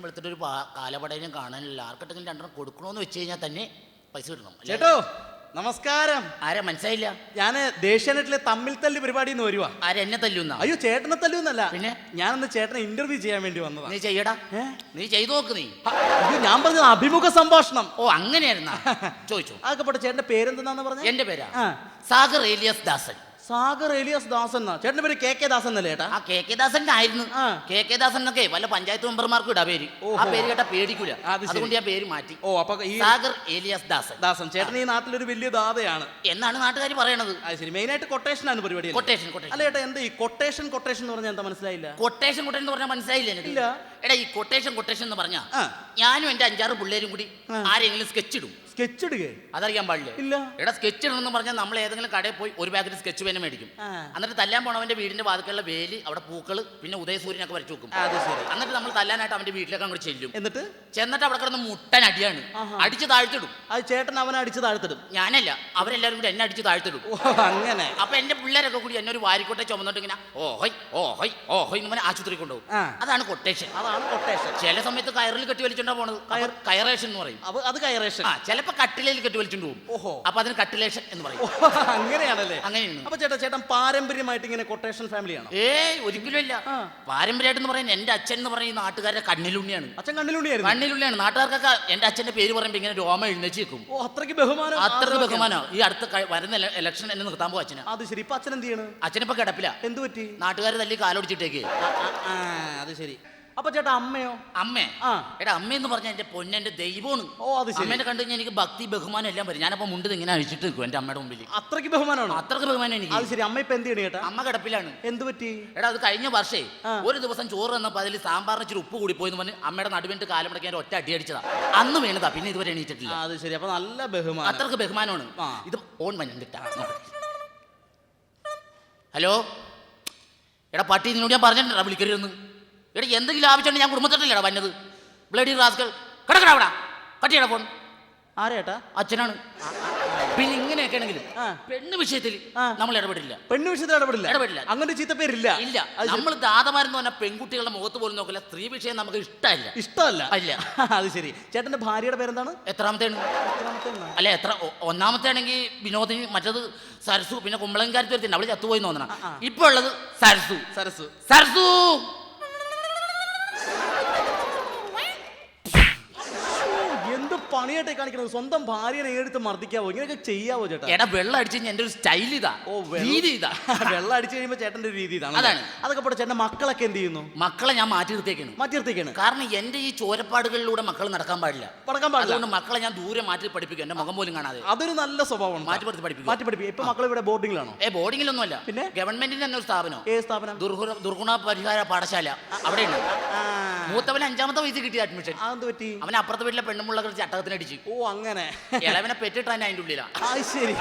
വെളുത്തിട്ട് ഒരു കാലപടയും കാണാനില്ല. ആർക്കിട്ടെങ്കിലും രണ്ടെണ്ണം കൊടുക്കണോന്ന് വെച്ച് കഴിഞ്ഞാൽ തന്നെ പൈസ കിട്ടണം. ചേട്ടോ നമസ്കാരം. ആരാ മനസ്സിലായില്ല? ഞാന് ദേശീയനെറ്റിലെ തമ്മിൽ തല്ലി പരിപാടിയിൽ നിന്ന് വരുവാ. ആരാ എന്നെ തല്ലുന്ന? അയ്യോ ചേട്ടനെ തല്ലൂന്നല്ല, പിന്നെ ഞാനൊന്ന് ചേട്ടനെ ഇന്റർവ്യൂ ചെയ്യാൻ വേണ്ടി വന്നതാ. നീ ചെയ്യടാ, നീ ചെയ്തു നോക്ക്. നീ അയ്യോ ഞാൻ പറഞ്ഞത് അഭിമുഖ സംഭാഷണം. ഓ അങ്ങനെയായിരുന്നാ? ചോദിച്ചു. ആകെപ്പെട്ട ചേട്ടന്റെ പേരെന്താന്ന് പറഞ്ഞ? എന്റെ പേരാ സാഗർ ഏലിയാസ് ദാസൻ. സാഗർ ഏലിയാസ് ദാസൻ എന്നാ ചേട്ടന്റെ പേര്? കെ ദാസൻ എന്നല്ലേ ചേട്ടാ? ആ കെ ദാസൻ ആയിരുന്നു. കെ ദാസൻ എന്നൊക്കെ വല്ല പഞ്ചായത്ത് മെമ്പർമാർക്കും ഇടാ പേര്. ആ പേര് കേട്ടാ പേടിക്കൂല, അതുകൊണ്ട് ഞാൻ പേര് മാറ്റി. ഓ അപ്പൊ ഈ സാഗർ ഏലിയാസ് ദാസൻ. ദാസൻ ചേട്ടൻ ഈ നാട്ടിലൊരു വലിയ ദാതയാണ് എന്നാണ് നാട്ടുകാർ പറയണത്. അത് ശരി. മെയിൻ ആയിട്ട് കൊട്ടേഷൻ ആണ് പരിപാടി. കൊട്ടേഷൻ അല്ല ചേട്ടാ, എന്താ ഈ കൊട്ടേഷൻ എന്ന് പറഞ്ഞാൽ എന്താ മനസ്സിലായില്ല? കൊട്ടേഷൻ എന്ന് പറഞ്ഞാൽ മനസ്സിലായില്ല എനിക്ക്. എടാ ഈ കൊട്ടേഷൻ എന്ന് പറഞ്ഞാ ഞാനും എന്റെ 5-6 പിള്ളേരും കൂടി ആരെങ്കിലും സ്കെച്ച് ഇടും. സ്കെച്ച് ഇടുക? അതറിയാൻ പാടില്ല. ഇല്ല. എടാ സ്കെച്ച് ഇടണമെന്ന് പറഞ്ഞാൽ നമ്മൾ ഏതെങ്കിലും കടയിൽ പോയി ഒരു പാക്കറ്റ് സ്കെച്ച് പേന മേടിക്കും. എന്നിട്ട് തല്ലാൻ പോണവന്റെ വീടിന്റെ വാതിലുള്ള വേലി, അവിടെ പൂക്കള്, പിന്നെ ഉദയസൂര്യനൊക്കെ വരച്ചു വെക്കും. എന്നിട്ട് നമ്മൾ തല്ലാനായിട്ട് അവന്റെ വീട്ടിലേക്ക് അങ്ങോട്ട് ചെല്ലും. ചെന്നിട്ട് അവിടെ കിടന്ന് മുട്ടൻ അടിയാണ്, അടിച്ച് താഴ്ത്തിടും. അത് ചേട്ടൻ അവനെ അടിച്ച് താഴ്ത്തിടും? ഞാനല്ല, അവരെല്ലാരും കൂടി എന്നെ അടിച്ച് താഴ്ത്തിടും. അങ്ങനെ. അപ്പൊ എന്റെ പിള്ളേരൊക്കെ കൂടി എന്നെ ഒരു വാരിക്കോട്ടെ ചുമന്നിട്ട് ഇങ്ങനെ ഓഹോയ് ഓഹോയ് ഓഹോയ് ഇങ്ങനെ ആശുപത്രി കൊണ്ടുപോകും. അതാണ് കൊട്ടേഷൻ. ചില സമയത്ത് കയറിൽ കെട്ടി വലിച്ചോണ്ടാ പോണത്. കയറേഷൻ എന്ന് പറയും. അത് കയറേഷൻ. ചിലപ്പോ കട്ടിലേൽ കെട്ടി വലിച്ചോണ്ട് പോകും. അപ്പൊ അതിന് കട്ടിലേഷൻ എന്ന് പറയും. അങ്ങനെയാണല്ലേ? അങ്ങനെയാണ്. അപ്പൊ ചേട്ടൻ പാരമ്പര്യമായിട്ട് ഇങ്ങനെ കൊട്ടേഷൻ ഫാമിലിയാണോ? ഒരിക്കലും ഇല്ല. പാരമ്പര്യമായിട്ട് എന്ന് പറയുന്നത് എന്റെ അച്ഛൻ എന്ന് പറയുന്ന നാട്ടുകാരുടെ കണ്ണിലുണ്ണിയാണ്. അച്ഛൻ കണ്ണിലുണ്ണിയായിരുന്നു? കണ്ണിലുണ്ണിയാണ്. നാട്ടുകാർക്കൊക്കെ എന്റെ അച്ഛന്റെ പേര് പറയുമ്പോ ഇങ്ങനെ രോമ എഴുന്നേച്ച് വെക്കും. അത്രയ്ക്ക് ബഹുമാനം. അത്രയ്ക്ക് ബഹുമാനോ. ഈ അടുത്ത വരുന്ന ഇലക്ഷൻ എന്നെ നിർത്താൻ പോകും അച്ഛന്. അത് ശരി. ഇപ്പൊ അച്ഛൻ എന്ത് ചെയ്യണം? അച്ഛനിപ്പോ കിടപ്പില്ല. എന്ത് പറ്റി? നാട്ടുകാർ തല്ലി കാലോടിച്ചിട്ടേക്ക്. അത് ശരി. അപ്പൊ ചേട്ടാ അമ്മയോ? അമ്മേ എടാ അമ്മയെന്ന് പറഞ്ഞാൽ എന്റെ പൊന്നെന്റെ ദൈവമാണ്. അമ്മേനെ കണ്ടു കഴിഞ്ഞാൽ എനിക്ക് ഭക്തി ബഹുമാനം എല്ലാം വരും. ഞാനപ്പോ മുണ്ട് ഇങ്ങനെ അഴിച്ചിട്ട് നിൽക്കും എന്റെ അമ്മയുടെ മുമ്പിൽ. അത്രയ്ക്ക് ബഹുമാനമാണോ? അത്രയ്ക്ക് ബഹുമാനം എനിക്ക്. അത് ശരി. അമ്മ ഇപ്പൊ എന്ത് ചെയ്യണ ചേട്ടാ? അമ്മ കിടപ്പിലാണ്. എന്ത് പറ്റി? എടാ അത് കഴിഞ്ഞ വർഷേ ഒരു ദിവസം ചോറ് തന്നപ്പോ അതിൽ സാമ്പാറിന് ഇച്ചിരി ഉപ്പ് കൂടി പോയെന്ന് പറഞ്ഞ് അമ്മയുടെ നടുവിന്റെ കാലമുടക്കി ഞാൻ ഒറ്റ അടി അടിച്ചതാ. അന്ന് വീണതാ, പിന്നെ ഇതുവരെ എണീറ്റിട്ടില്ല. അത് ശരി. അപ്പൊ നല്ല ബഹുമാനം. അത്രയ്ക്ക് ബഹുമാനമാണ്. ഇത് ഓൺ വന്നിട്ടാ. ഹലോ എടാ പട്ടി, നിന്നോട് ഞാൻ പറഞ്ഞിട്ടുണ്ടാ വിളിക്കരുതെന്ന്. എടാ എന്തെങ്കിലും ആവശ്യമുണ്ടെങ്കിൽ ഞാൻ കുടുംബത്തിലല്ലേടാ വന്നത്. ബ്ലഡി റാസ്കൽ കിടക്കടാ അവിടെ. കട്ടിയടാ ഫോൺ. ആരേട്ടാ? അച്ഛനാണ്. പിന്നെ ഇങ്ങനെയൊക്കെ ആണെങ്കിലും പെണ്ണ് വിഷയത്തിൽ നമ്മൾ ഇടപെടില്ല. പെണ്ണ് വിഷയത്തിൽ ഇടപെടില്ല. അങ്ങനെ ചീത്തപ്പേരില്ല. ഇല്ല. നമ്മൾ ദാതമാരെന്ന് പറഞ്ഞാൽ പെൺകുട്ടികളുടെ മുഖത്ത് പോലും നോക്കില്ല. സ്ത്രീ വിഷയം നമുക്ക് ഇഷ്ടമല്ല. അത് ശരി. ചേട്ടന്റെ ഭാര്യയുടെ പേരെന്താണ്? എത്രാമത്തെ? അല്ല ഒന്നാമത്തെ ആണെങ്കിൽ വിനോദിനി, മറ്റത് സരസു, പിന്നെ കുമ്പളങ്കാരത്തി വരുത്തിണ്ട്, അവള് ചത്തുപോയി തോന്നണം. ഇപ്പൊ ഉള്ളത് സരസു. പണിയായിട്ടേ കാണിക്കുന്നത്. സ്വന്തം ഭാര്യനെ എടുത്ത് മർദ്ദിക്കാവോ? ഇങ്ങനെയൊക്കെ ചെയ്യാവോ ചേട്ടാ? എടാ വെള്ളം അടിച്ചു കഴിഞ്ഞാൽ എന്റെ ഒരു സ്റ്റൈൽ ഇതാ. രീതി ഇതാ. വെള്ളം അടിച്ചു കഴിയുമ്പോ ചേട്ടന്റെ രീതി ഇതാണ്. അതാണ്. അതൊക്കെ പോട്ടെ, ചേട്ടന്റെ മക്കളൊക്കെ എന്ത് ചെയ്യുന്നു? മക്കളെ ഞാൻ മാറ്റി നിർത്തിയേക്കാണ്. കാരണം എന്റെ ഈ ചോരപ്പാടുകളിലൂടെ മക്കൾ നടക്കാൻ പാടില്ല. അതുകൊണ്ട് മക്കളെ ഞാൻ ദൂരെ മാറ്റി പഠിപ്പിക്കും, എന്റെ മുഖം പോലും കാണാതെ. അതൊരു നല്ല സ്വഭാവമാണ്. മാറ്റി പഠിപ്പിക്കും. ഇപ്പൊ മക്കൾ ഇവിടെ ബോർഡിംഗിലാണോ? ബോർഡിംഗിലൊന്നും അല്ല. പിന്നെ ഗവൺമെന്റിന്റെ തന്നെ ഒരു സ്ഥാപനം. സ്ഥാപനം? ദുർഗുണ പരിഹാര പാഠശാല. അവിടെയുണ്ട്. മൂത്തവന് 5ാമത്തെ വയസ്സിൽ കിട്ടിയ അഡ്മിഷൻ. അവൻ അപ്പുറത്തെ വീട്ടിലെ പെണ്ണുമുള്ള ചട്ടകത്തിന് അടിച്ചു. അങ്ങനെ ഇളവനെ പെറ്റിട്ട് തന്നെ അതിന്റെ ഉള്ളിലാ. ശരി.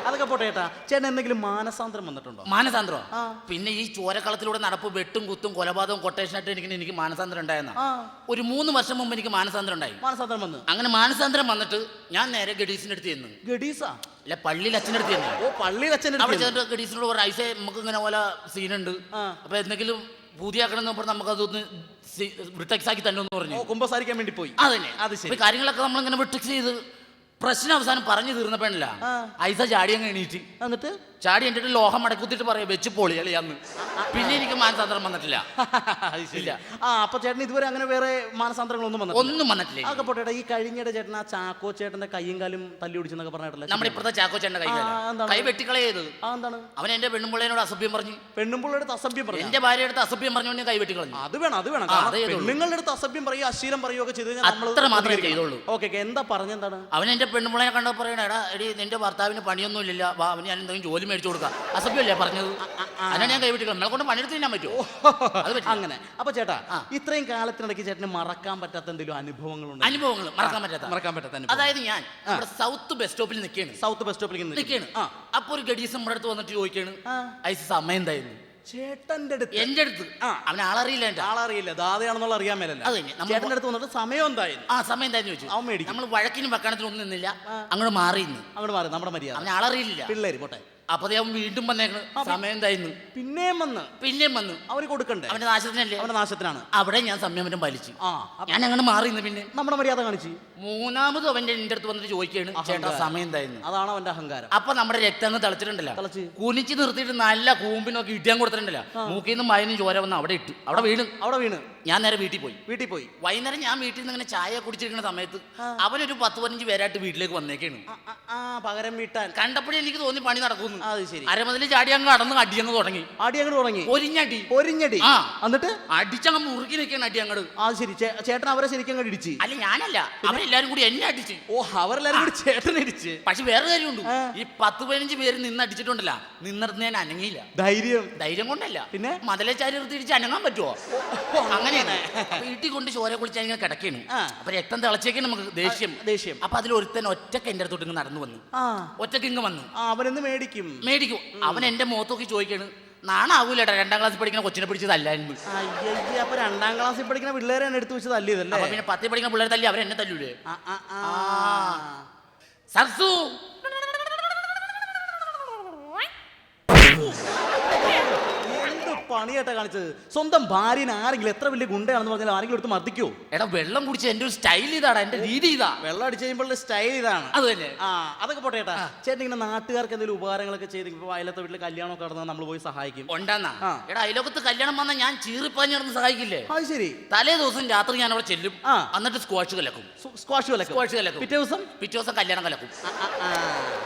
അതൊക്കെ പോട്ടെ ചേട്ടാ. ചേട്ടൻ എന്തെങ്കിലും മാനസാന്തരം വന്നിട്ടുണ്ടോ? മാനസാന്തരം? പിന്നെ ഈ ചോരക്കളത്തിലൂടെ നടപ്പ്, വെട്ടും കുത്തും കൊലപാതകവും കൊട്ടേഷനായിട്ട് എനിക്ക് മാനസാന്തരം ഉണ്ടായെന്ന. ഒരു 3 വർഷം മുമ്പ് എനിക്ക് മാനസാന്തരം ഉണ്ടായി. മാനസാന്തരം വന്നു. അങ്ങനെ മാനസാന്തരം വന്നിട്ട് ഞാൻ നേരെ ഗഡീസിന്റെ അടുത്ത് ചെന്നു. ഗഡീസാ? അല്ല, പള്ളിയിൽ അച്ഛൻ്റെ അടുത്ത് ചെന്നു. പള്ളിയിൽ അച്ഛൻ്റെ അവിടെ ചെന്നിട്ട് ഗഡീസിനോട് പറഞ്ഞു, ഐസേ നമുക്ക് ഇങ്ങനെ പോലെ സീനുണ്ട്, അപ്പൊ എന്തെങ്കിലും പൂതിയാക്കണം പറഞ്ഞ് നമുക്കതൊന്ന് ബ്രിട്ടക്സ് ആക്കി തന്നെ എന്ന് പറഞ്ഞു. കുമ്പസാരിക്കാൻ വേണ്ടി പോയി. അതന്നെ. കാര്യങ്ങളൊക്കെ നമ്മളിങ്ങനെ ബ്രിട്ടക്സ് ചെയ്ത് പ്രശ്നം അവസാനം പറഞ്ഞു തീർന്നപ്പോഴല്ല ഐസ ചാടി അങ്ങ് എണീറ്റ്. എന്നിട്ട് ചാടി എന്നിട്ട് ലോഹം മടക്കുത്തിട്ട് പറയാം വെച്ച് പൊളിയല്ലേ അന്ന്. പിന്നെ എനിക്ക് മാനസാന്തരം വന്നിട്ടില്ല. അപ്പൊ ചേട്ടൻ ഇതുവരെ അങ്ങനെ വേറെ മാനസാന്തരങ്ങളൊന്നും വന്നിട്ടില്ല. അതൊക്കെ പോട്ടെ. ഈ കഴിഞ്ഞിടെ ചേട്ടൻ ആ ചാക്കോ ചേട്ടന്റെ കൈയും കാലും തല്ലി ഒടിച്ചെന്നൊക്കെ പറഞ്ഞിട്ടില്ല? നമ്മുടെ ഇപ്പഴത്തെ ചാക്കോ ചേട്ടന്റെ കൈ വെട്ടിക്കളയത്. എന്താണ്? അവൻ എന്റെ പെണ്ണുമ്പിള്ളേനോട് അസഭ്യം പറഞ്ഞു. പെണ്ണുമ്പിള്ളയുടെ അസഭ്യം പറഞ്ഞു? എന്റെ ഭാര്യയുടെ അടുത്ത് അസഭ്യം പറഞ്ഞുകൊണ്ട് കൈ വെട്ടിക്കളഞ്ഞു. അത് വേണം. പെണ്ണുങ്ങളുടെ അടുത്ത് അസഭ്യം പറയുക, അശീലം പറയുകയൊക്കെ ചെയ്ത് അത്ര മാത്രമേ ചെയ്തോളൂ. ഓക്കെ. എന്താ പറഞ്ഞെന്താണ്? അവൻ എന്റെ പെണ്ണുമ്പിള്ളേനെ കണ്ടോ പറയണ, എടാ എടി നിന്റെ ഭർത്താവിന് പണിയൊന്നും ഇല്ല, അവന് ഞാൻ എന്തെങ്കിലും ജോലി മേടിച്ചു കൊടുക്കാം. അസഭ്യമല്ലേ പറഞ്ഞത്? അതിനാണ് ഞാൻ കൈവിട്ടില്ല. നമ്മളെ കൊണ്ട് പണിയെടുത്ത് തിന്നാൻ പറ്റുമോ? അങ്ങനെ. അപ്പൊ ചേട്ടാ, ഇത്രയും കാലത്തിനിടയ്ക്ക് ചേട്ടന് മറക്കാൻ പറ്റാത്ത എന്തെങ്കിലും അനുഭവങ്ങളുണ്ട്? മറക്കാൻ പറ്റാത്ത അതായത് ഞാൻ സൗത്ത് ബസ് സ്റ്റോപ്പിൽ നിൽക്കുകയാണ്. അപ്പൊ ഒരു ഗഡീസ് നമ്മുടെ അടുത്ത് വന്നിട്ട് ചോദിക്കാണ്, ഐസ് സമയം എന്തായിരുന്നു? ചേട്ടന്റെ അടുത്ത്? എന്റെ അടുത്ത്. അവൻ ആളറിയില്ല, ദാതയാണെന്നുള്ള അറിയാൻ മേലല്ല. ചേട്ടന്റെ അടുത്ത് വന്നിട്ട് സമയം എന്തായിരുന്നു? സമയം എന്തായിരുന്നു ചോദിച്ചു. നമ്മൾ വഴക്കിനും വക്കാണത്തിനും ഒന്നും നിന്നില്ല, അങ്ങോട്ട് മാറി. നമ്മുടെ മര്യാദ. അവൻ ആളറിയില്ല. പിള്ളേര് പോട്ടെ. അപ്പൊ അവൻ വീണ്ടും വന്നേക്കണ്. സമയം എന്തായിരുന്നു? പിന്നെയും വന്ന് അവര് കൊടുക്കണ്ടേ? അവന്റെ നാശത്തിനല്ലേ? അവന്റെ നാശത്തിനാണ്. അവിടെ ഞാൻ സംയമനം പാലിച്ചു. ഞാൻ അങ്ങനെ മാറി നിന്ന് പിന്നെ നമ്മുടെ മര്യാദ കാണിച്ചു. മൂന്നാമതും അവന്റെ എന്റെ അടുത്ത് വന്നിട്ട് ചോദിക്കുകയാണ്, ചേട്ടാ സമയം എന്തായിരുന്നു? അതാണ് അവന്റെ അഹങ്കാരം. അപ്പൊ നമ്മുടെ രക്തം അങ്ങ് തിളച്ചിട്ടുണ്ടല്ലോ, കുനിച്ച് നിർത്തിയിട്ട് നല്ല കൂമ്പിനൊക്കെ ഇടിയാൻ കൊടുത്തിട്ടുണ്ടല്ലോ, മൂക്കിൽ നിന്നും മയനും ചോര വന്ന് അവിടെ ഇട്ടു. അവിടെ വീണ് ഞാൻ നേരെ വീട്ടിൽ പോയി. വൈകുന്നേരം ഞാൻ വീട്ടിൽ നിന്ന് ഇങ്ങനെ ചായ കുടിച്ചിരിക്കുന്ന സമയത്ത് അവനൊരു 10-15 പേരായിട്ട് വീട്ടിലേക്ക് വന്നേക്കാണ്. പകരം വീട്ടാൻ കണ്ടപ്പോഴേ എനിക്ക് തോന്നി പണി നടക്കുന്നു. ശരി. അരമതിൽ ചാടി അങ്ങ് കടന്ന് അടിയങ്ങ് തുടങ്ങി. പൊരിഞ്ഞടി. എന്നിട്ട് അടിച്ചങ്ങ് മുറുക്കി നിൽക്കണം അടി അങ്ങോട്ട്. ശരി. ചേട്ടൻ അവരെ ശരിക്കും ഇടിച്ച്? അല്ല, ഞാനല്ല, അവരെല്ലാരും കൂടി എന്നെ അടിച്ച്. അവരെല്ലാരും കൂടി ചേട്ടനെ ഇടിച്ച്. പക്ഷെ വേറെ കാര്യമുണ്ട്, ഈ 10-15 പേര് നിന്ന് അടിച്ചിട്ടുണ്ടല്ലോ, നിന്നിടത്ത് ഞാൻ അനങ്ങിയില്ല. ധൈര്യം കൊണ്ടല്ല, പിന്നെ മതിലെ ചാരി നിർത്തി ഇടിച്ച് അനങ്ങാൻ പറ്റുമോ? അങ്ങനെയാണ്. വീട്ടിൽ കൊണ്ട് ചോര കുളിച്ച് അങ്ങനെ കിടക്കാണ്. അപ്പൊ രക്തം തിളച്ചേക്കാണ് നമുക്ക് ദേഷ്യം. അപ്പൊ അതിലൊരുത്തൻ ഒറ്റക്ക് എന്റെ അടുത്തോട്ട് ഇങ്ങ് നടന്നു വന്നു. ഒറ്റക്ക് ഇങ്ങ് വന്നു. അവനെന്ന് മേടിക്കും. അവൻ എന്റെ മുഖത്തൊക്കെ ചോദിക്കാണ്, നാണാവൂലേട്ടാ 2ാം ക്ലാസ്സിൽ പഠിക്കുന്ന കൊച്ചിനെ പിടിച്ചതല്ലായിരുന്നു. അപ്പൊ 2ാം ക്ലാസ്സിൽ പഠിക്കുന്ന പിള്ളേരെ എടുത്തു വെച്ച് തല്ലിയതല്ലേ? പിന്നെ 10ൽ പഠിക്കുന്ന പിള്ളേരെ തല്ലി അവരെന്നെ തല്ലൂലേ? സർസു പണിയായിട്ടാ കാണിച്ചത്. സ്വന്തം ഭാര്യനെ ആരെങ്കിലും എത്ര വലിയ ഗുണ്ടയാണെന്ന് പറഞ്ഞാൽ ആരെങ്കിലും എടുത്ത് മർദ്ദിക്കോ? എടാ, വെള്ളം കുടിച്ച എന്റെ ഒരു സ്റ്റൈൽ ഇതാണ്, എന്റെ രീതി ഇതാ. വെള്ളം അടിച്ചു കഴിയുമ്പോൾ സ്റ്റൈൽ ഇതാണ്. അത് തന്നെ. അതൊക്കെ പോട്ടെ ചേട്ടാ. ചേട്ടൻ ഇങ്ങനെ നാട്ടുകാർക്ക് എന്തെങ്കിലും ഉപകാരങ്ങളൊക്കെ ചെയ്ത് ഇപ്പൊ അയലത്തെ വീട്ടിൽ കല്യാണമൊക്കെ നടന്നാൽ നമ്മൾ പോയി സഹായിക്കും? ഉണ്ടാന്നാ? എടാ, അയലോകത്ത് കല്യാണം വന്നാൽ ഞാൻ ചീറിപ്പാഞ്ഞ് നടന്ന് സഹായിക്കില്ലേ? അത് ശരി. തലേ ദിവസം രാത്രി ഞാൻ അവിടെ ചെല്ലും, എന്നിട്ട് സ്ക്വാഷ് കലക്കും. പിറ്റേ ദിവസം കല്യാണം കലക്കും.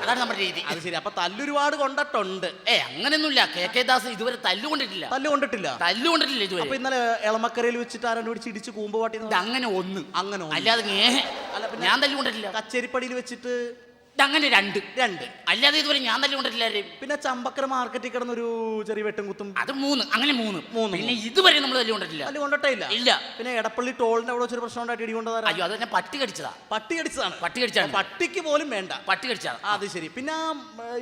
അതാണ് നമ്മുടെ രീതി. അത് ശരി. അപ്പൊ തല്ലൊരുപാട് കൊണ്ടിട്ടുണ്ട്? അങ്ങനെയൊന്നുമില്ല. കെ ദാസ് ഇതുവരെ തല്ലുകൊണ്ടിട്ടില്ല ഇതുവരെ. അപ്പൊ ഇന്നലെ എളമക്കരയിൽ വെച്ചിട്ട് ആരോട് പിടിച്ചിടിച്ച് കൂമ്പുപാട്ടി? അങ്ങനെ ഒന്ന് അല്ലാതെ ഞാൻ തല്ലുകൊണ്ടിട്ടില്ല. കച്ചേരിപ്പടിയിൽ വെച്ചിട്ട് അങ്ങനെ രണ്ട് അല്ലാതെ ഇതുവരെ ഞാൻ തല്ലുകൊണ്ടിട്ടില്ല. പിന്നെ ചമ്പക്കര മാർക്കറ്റിൽ കിടന്നൊരു ചെറിയ വെട്ടും കുത്തും, അത് 3. അങ്ങനെ 3. പിന്നെ ഇതുവരെ നമ്മൾ തല്ലുകൊണ്ടിട്ടില്ല. ഇല്ല. പിന്നെ എടപ്പള്ളി ടോളിന്റെ അവിടെ ഒരു പ്രശ്നം ഉണ്ടായിട്ട് ഇടികൊണ്ടതാ? അയ്യോ, അത് തന്നെ പട്ടി കടിച്ചതാണ്. പട്ടിക്ക് പോലും വേണ്ട, പട്ടി കടിച്ചതാണ്. അത് ശരി. പിന്നെ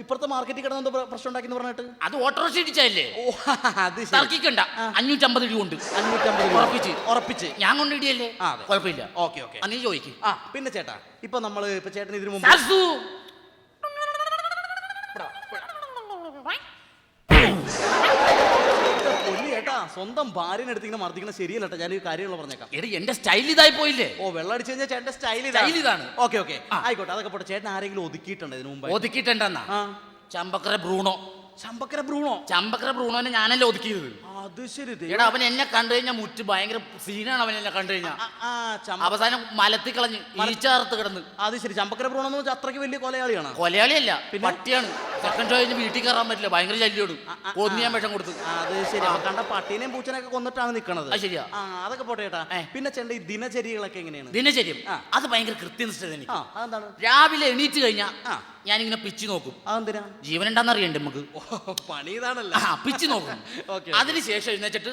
ഇപ്പുറത്തെ മാർക്കറ്റിൽ കിടന്ന പ്രശ്നം ഉണ്ടാക്കി പറഞ്ഞിട്ട് അത് ഓട്ടോറിക്ഷ ഇടിച്ചല്ലേ? അത് തർക്കിക്കണ്ട. 550 ഇടി കൊണ്ട് 550 ഉറപ്പിച്ച് ഞാൻ കൊണ്ട് ഇടിയല്ലേ? കുഴപ്പമില്ല. ഓക്കെ. നീ ചോദിക്കും. പിന്നെ ചേട്ടാ, ഇപ്പൊ നമ്മള് ചേട്ടൻ ഇതിനു മുമ്പ് സ്വന്തം ഭാര്യനെ എടുത്ത് ഇങ്ങനെ മർദ്ദിക്കണം ശരിയല്ല. ഞാൻ ഈ കാര്യങ്ങൾ പറഞ്ഞേക്കാം. എന്റെ സ്റ്റൈൽ ഇതായി പോയില്ലേ? വെള്ളം അടിച്ചു കഴിഞ്ഞാൽ ചേട്ടന്റെ സ്റ്റൈൽ ഇതാണ്. ഓക്കെ. ആയിക്കോട്ടെ, അതൊക്കെ പോട്ടെ. ചേട്ടൻ ആരെങ്കിലും ഒതുക്കിയിട്ടുണ്ട് ഇതിനു മുമ്പ്? ഒതുക്കിയിട്ടുണ്ടെന്നാ? ചമ്പക്കര ബ്രൂണോനെ ഞാനല്ലേ ഒതുക്കിയത്. അത് ശരി. എടാ, അവൻ എന്നെ കണ്ടു കഴിഞ്ഞാൽ മുറ്റ് ഭയങ്കര സീനാണ്. അവൻ എന്നെ കണ്ടു കഴിഞ്ഞാൽ അവസാനം മലത്തി കളഞ്ഞ് ഈച്ചാർത്ത് കിടന്ന്. അത് ശരി. ചമ്പക്കര ബ്രൂണോ എന്ന് വെച്ചാൽ അത്രയ്ക്ക് വലിയ കൊലയാളിയാണ്? കൊലയാളിയല്ല, പട്ടിയാണ്. സെക്കൻഡ് ഷോ കഴിഞ്ഞ് വീട്ടിൽ കയറാൻ പറ്റില്ല, ഭയങ്കര ശല്യോട്. കൊന്നിയാൻ വിഷം കൊടുത്തു. അത് ശരി. കണ്ട പട്ടീനെയും പൂച്ചനെയൊക്കെ കൊന്നിട്ടാണ് നിൽക്കണത്. ശരിയാ. അതൊക്കെ പോട്ടെ ചേട്ടാ. പിന്നെ ചേട്ടൻ ഈ ദിനചര്യകളൊക്കെ എങ്ങനെയാണ്? ദിനചര്യം അത് ഭയങ്കര കൃത്യനിഷ്ഠത എനിക്ക്. അതെന്താണ്? രാവിലെ എണീറ്റ് കഴിഞ്ഞാൽ ഞാനിങ്ങനെ പിച്ച് നോക്കും. അതെന്തിനാ? ജീവനുണ്ടാന്ന് അറിയണ്ടേ നമുക്ക്? പണി ഇതാണല്ലോ. പിച്ച് നോക്കും. അതിനുശേഷം എഴുന്നേച്ചിട്ട്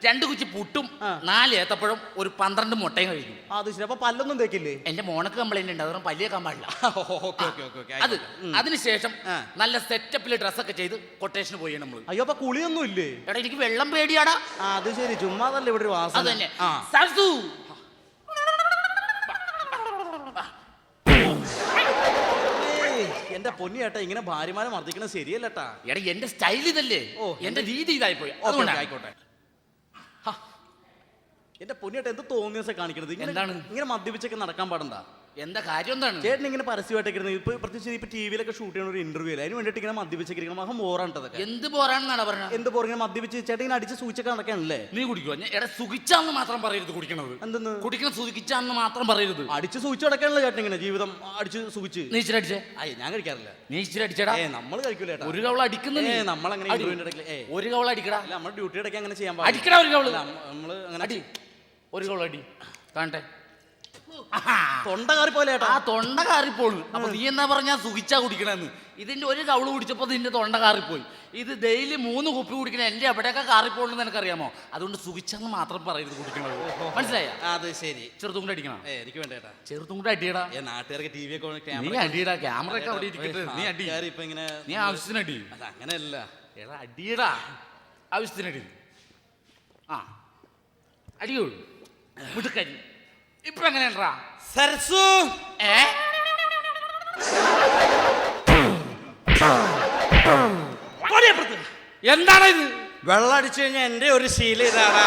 2 കുച്ചി പുട്ടും 4 ഏത്തപ്പഴം ഒരു 12 മുട്ടയും കഴിക്കും. അത് ശരി. അപ്പൊ പല്ലൊന്നും തേക്കില്ലേ? എന്റെ മോണക്ക് കംപ്ലൈന്റ് ഉണ്ട്, അതുകൊണ്ട് പല്ലിയേക്കാൻ പാടില്ല. അതിനുശേഷം നല്ല സെറ്റപ്പിൽ ഡ്രസ്സൊക്കെ ചെയ്ത് കൊട്ടേഷന് പോയി നമ്മൾ. അയ്യോ, അപ്പൊ കുളിയൊന്നും ഇല്ലേ? എടാ, എനിക്ക് വെള്ളം പേടിയാടാ. അത് ശരി. ചുമ്മാതല്ലേ ഇവിടെ ഒരു വാസന. അത് തന്നെ. എന്റെ പൊന്നി ഏട്ടാ, ഇങ്ങനെ ഭാര്യമാരെ മർദ്ദിക്കണം ശരിയല്ലട്ടാ. എടാ, എന്റെ സ്റ്റൈൽ ഇതല്ലേ? എന്റെ രീതി ഇതായി പോയി. ആയിക്കോട്ടെ. എന്റെ പൊന്നിയേട്ട എന്ത് തോന്നിയ കാണിക്കണത്? എന്താണ് ഇങ്ങനെ മദ്യപിച്ചൊക്കെ നടക്കാൻ പാടണ്ട? എന്താ കാര്യം? എന്താണ് ചേട്ടൻ ഇങ്ങനെ പരസ്യമായിട്ടൊക്കെ ഇപ്പൊ പ്രത്യേകിച്ച് ഇപ്പൊ ടിവിയിലൊക്കെ ഷൂട്ട് ചെയ്യുന്ന ഒരു ഇന്റർവ്യൂ അല്ല, അതിന് വേണ്ടിട്ട് ഇങ്ങനെ മദ്യപിച്ചൊക്കെ മഹം ബോറാണ്ടതൊക്കെ? എന്ത് ബോറാണെന്നാണ് പറഞ്ഞത്? എന്ത് ബോർ? ഇങ്ങനെ മദ്യപിച്ച് ചേട്ടൻ ഇങ്ങനെ അടിച്ച് സൂചിച്ചൊക്കെ നടക്കാനല്ലേ? നീ കുടിക്കുവോ? എടാ, സുഖിച്ചാന്ന് മാത്രം പറയരുത് കുടിക്കണത്. എന്തെന്ന് കുടിക്കണം? സുഖിച്ചാന്ന് മാത്രം പറയരുത്. അടിച്ച് സൂചിച്ച് നടക്കാനല്ലേ ചേട്ടൻ ഇങ്ങനെ ജീവിതം അടിച്ച് സുഖിച്ച്? നീ ഇച്ചിരി അടിച്ചേ? ഞാൻ കഴിക്കാറില്ല. നീ ഇച്ചിരി അടിച്ചടാ. നമ്മൾ കഴിക്കൂല. ഒരു കവള അടിക്കുന്നേ നമ്മളങ്ങനെ ഒരു കവള അടിക്കടാ. നമ്മുടെ ഡ്യൂട്ടി ഇടയ്ക്ക് അങ്ങനെ ചെയ്യാൻ അടിക്കടാ. ഒരു കവള് നമ്മള് അങ്ങനെ അടി. ഒരു കവള അടി കാണട്ടെ. തൊണ്ട കാറിപ്പോലെ. ആ തൊണ്ട കാറിപ്പോളൂ. അപ്പൊ നീ എന്നാ പറഞ്ഞാ സുഖിച്ചാ കുടിക്കണെന്ന്? ഇതിന്റെ ഒരു കവള് കുടിച്ചപ്പോ നിന്റെ തൊണ്ട കാറിപ്പോയി. ഇത് ഡെയിലി 3 കുപ്പി കുടിക്കണ എന്റെ എവിടെയൊക്കെ കാറിപ്പോണെന്ന് എനിക്കറിയാമോ? അതുകൊണ്ട് സുഖിച്ചെന്ന് മാത്രം പറയരുത് കുടിക്കണത്. മനസ്സിലായ? അത് ശരി. ചെറുത്തും കൂടെ അടിക്കണം. എനിക്ക് വേണ്ടേട്ടാ. ചെറുത്തും കൂടെ അടിയടാ. നാട്ടുകാർക്ക് ടി വി ഒക്കെ നീ അടിയടാ. ക്യാമറ ഒക്കെ അവിടെ ഇരിക്കട്ടെ. നീ അടി. ഇപ്പൊ ഇങ്ങനെ നീ ആവശ്യത്തിന് അടി. അങ്ങനെയല്ല. എടാ, അടിയടാ. ആവശ്യത്തിന് അടി. അടിയോളൂ. മുടുക്കരി. ഇപ്പൊ എങ്ങനെയാ സരസു? എന്താണ് ഇത്? വെള്ളം അടിച്ചു കഴിഞ്ഞാൽ എന്റെ ഒരു ശീലം ഇതാണ്.